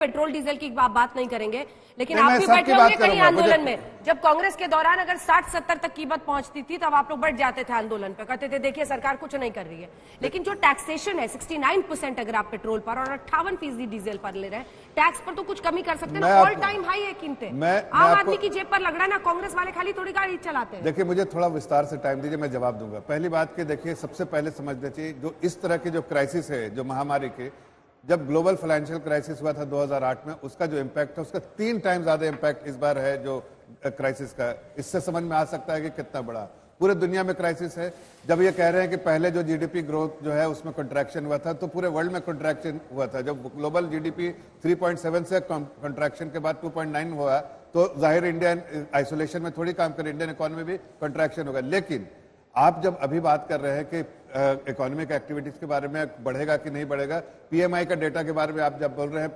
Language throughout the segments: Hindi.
पेट्रोल डीजल की आप बात नहीं करेंगे, लेकिन आप भी बैठे होंगे कहीं आंदोलन में। जब कांग्रेस के दौरान अगर 60-70 तक कीमत पहुंचती थी तब आप लोग बढ़ जाते थे आंदोलन पे, कहते थे देखिए सरकार कुछ नहीं कर रही है। लेकिन जो टैक्सेशन है 69% अगर आप पेट्रोल पर और 58% डीजल पर ले रहे हैं, टैक्स पर तो कुछ कमी कर सकते हैं। ऑल टाइम हाई है कीमतें, आम आदमी की जेब पर लग रहा है ना। कांग्रेस वाले खाली थोड़ी गाड़ी चलाते हैं। देखिए, मुझे थोड़ा विस्तार से टाइम दीजिए, मैं जवाब दूंगा। पहली बात की देखिए, सबसे पहले समझना चाहिए जो इस तरह के जो क्राइसिस है, जो महामारी के, जब ग्लोबल फाइनेंशियल क्राइसिस हुआ था 2008 में, उसका जो इम्पैक्ट है उसका 3 टाइम ज्यादा इम्पैक्ट इस बार है जो क्राइसिस का। इससे समझ में आ सकता है कि कितना बड़ा पूरे दुनिया में क्राइसिस है। जब ये कह रहे हैं कि पहले जो जीडीपी ग्रोथ जो है उसमें कंट्रैक्शन हुआ था, तो पूरे वर्ल्ड में कंट्रैक्शन हुआ था। जब ग्लोबल जीडीपी 3.7 से कंट्रैक्शन के बाद 2.9 हुआ, तो जाहिर इंडिया आइसोलेशन में थोड़ी काम करे, इंडियन इकोनॉमी भी कंट्रैक्शन होगा। लेकिन आप जब अभी बात कर रहे हैं कि इकोनॉमिक एक्टिविटीज के बारे में बढ़ेगा कि नहीं बढ़ेगा, पीएमआई का डेटा के बारे में आप जब बोल रहे हैं,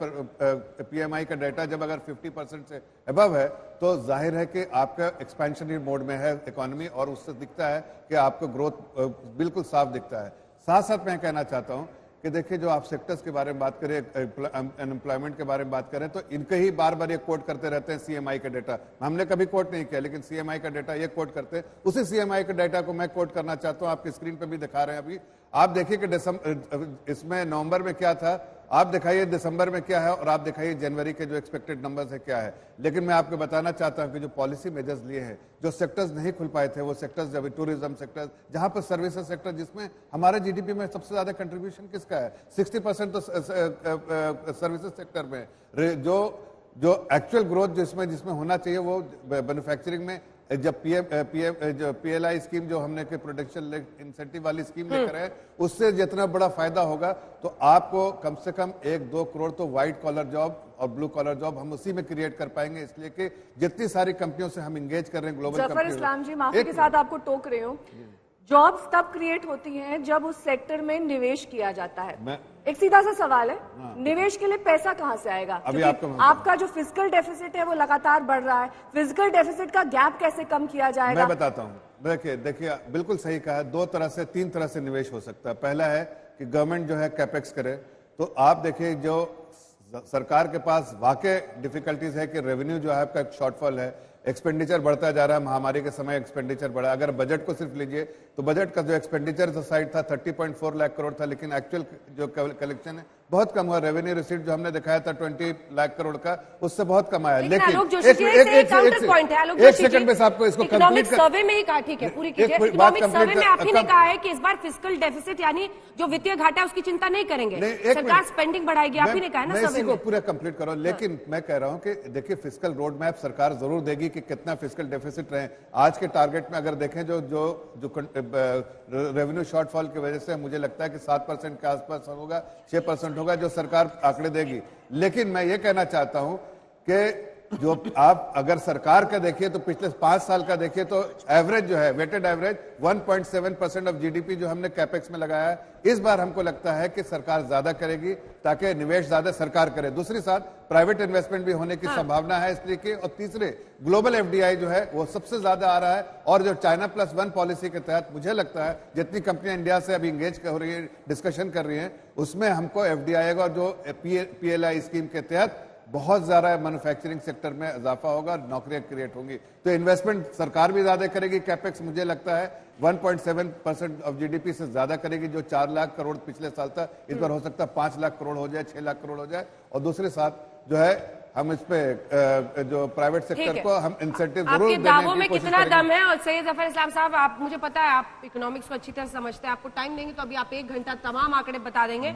पीएमआई का डेटा जब अगर 50% से अबव है, तो जाहिर है कि आपका एक्सपेंशनरी मोड में है इकोनॉमी, और उससे दिखता है कि आपको ग्रोथ बिल्कुल साफ दिखता है। साथ साथ मैं कहना चाहता हूं कि देखिए, जो आप सेक्टर्स के बारे में बात करें, अनएम्प्लॉयमेंट के बारे में बात करें, तो इनके ही बार बार ये कोट करते रहते हैं सीएमआई का डेटा। हमने कभी कोट नहीं किया, लेकिन सीएमआई का डेटा ये कोट करते हैं। उसी सीएमआई के डेटा को मैं कोट करना चाहता हूं, आपकी स्क्रीन पे भी दिखा रहे हैं अभी। आप देखिए कि इसमें नवंबर में क्या था, आप दिखाइए दिसंबर में क्या है, और आप दिखाइए जनवरी के जो एक्सपेक्टेड नंबर्स है क्या है। लेकिन मैं आपको बताना चाहता हूं कि जो पॉलिसी मेजर्स लिए हैं, जो सेक्टर्स नहीं खुल पाए थे, वो सेक्टर्स जब टूरिज्म सेक्टर, जहां पर सर्विसेज सेक्टर, जिसमें हमारे जीडीपी में सबसे ज्यादा कंट्रीब्यूशन किसका है, 60% तो सर्विसेज सेक्टर में। जो एक्चुअल ग्रोथ जिसमें होना चाहिए वो मैन्युफैक्चरिंग में, जब पीएलआई स्कीम जो हमने के प्रोटेक्शन इंसेंटिव वाली स्कीम लेकर है, उससे जितना बड़ा फायदा होगा, तो आपको कम से कम 1-2 करोड़ तो व्हाइट कॉलर जॉब और ब्लू कॉलर जॉब हम उसी में क्रिएट कर पाएंगे। इसलिए कि जितनी सारी कंपनियों से हम एंगेज कर रहे हैं ग्लोबल जफर इस्लाम जी, माफी के साथ आपको टोक रही हूँ। जॉब्स तब क्रिएट होती हैं जब उस सेक्टर में निवेश किया जाता है। एक सीधा सा सवाल है, निवेश के लिए पैसा कहां से आएगा? अभी आपका जो फिजिकल डेफिसिट है वो लगातार बढ़ रहा है। फिजिकल डेफिसिट का गैप कैसे कम किया जाएगा? मैं बताता हूं। देखिए बिल्कुल सही कहा। 3 तरह से निवेश हो सकता है। पहला है कि गवर्नमेंट जो है कैपेक्स करे। तो आप देखिए, जो सरकार के पास वाकई डिफिकल्टीज है कि रेवेन्यू जो है आपका एक शॉर्टफॉल है, एक्सपेंडिचर बढ़ता जा रहा है। महामारी के समय एक्सपेंडिचर बढ़ा। अगर बजट को सिर्फ लीजिए तो बजट का जो एक्सपेंडिचर साइड था 30.4 लाख करोड़ था, लेकिन एक्चुअल जो कलेक्शन है बहुत कम हुआ। रेवेन्यू रिसीट जो हमने दिखाया था 20 लाख करोड़ का, उससे बहुत कम आया। लेकिन एक सेकंड में आपको इसको इकोनॉमिक सर्वे में ही कहा, ठीक है पूरी कीजिए। इकोनॉमिक सर्वे में आप ही ने कहा है कि इस बार फिस्कल डेफिसिट यानी जो वित्तीय घाटा है उसकी चिंता नहीं करेंगे, सरकार स्पेंडिंग बढ़ाएगी, आप ही ने कहा है ना सर्वे में। पूरा कंप्लीट करो। लेकिन मैं कह रहा हूं कि देखिए, फिस्कल रोड मैप सरकार जरूर देगी कि कितना फिस्कल डेफिसिट रहे। आज के टारगेट में अगर देखें, जो रेवेन्यू शॉर्टफॉल की वजह से मुझे लगता है कि 7% के आसपास होगा, 6% होगा जो सरकार आंकड़े देगी। लेकिन मैं ये कहना चाहता हूं कि जो आप अगर सरकार का देखिए तो पिछले 5 साल का देखिए तो एवरेज जो है, वेटेड एवरेज 1.7% ऑफ जीडीपी जो हमने कैपेक्स में लगाया है। इस बार हमको लगता है कि सरकार ज्यादा करेगी ताकि निवेश ज्यादा सरकार करे। दूसरी साथ प्राइवेट इन्वेस्टमेंट भी होने की संभावना है इसलिए कि, और तीसरे ग्लोबल एफडीआई जो है वो सबसे ज्यादा आ रहा है। और जो चाइना +1 पॉलिसी के तहत मुझे लगता है जितनी कंपनियां इंडिया से अभी इंगेज हो रही है, डिस्कशन कर रही है, उसमें हमको एफडीआई और जो पीएलआई स्कीम के तहत बहुत ज्यादा मैन्युफैक्चरिंग सेक्टर में इजाफा होगा, नौकरियां क्रिएट होंगी। तो इन्वेस्टमेंट सरकार भी ज्यादा करेगी। कैपेक्स मुझे लगता है 1.7% ऑफ जीडीपी से ज्यादा करेगी। जो 4 लाख करोड़ पिछले साल था, इस बार हो सकता है 5 लाख करोड़ हो जाए, 6 लाख करोड़ हो जाए। और दूसरे साथ जो है हम इस पे जो प्राइवेट सेक्टर को हम इंसेंटिव जरूर देने की कोशिश करेंगे। आपके दावों में कितना दम है? और सैयद जफर इस्लाम साहब, आप मुझे पता है आप इकोनॉमिक्स को अच्छी तरह समझते हैं, आपको टाइम देंगे तो अभी आप 1 घंटा तमाम आंकड़े बता देंगे।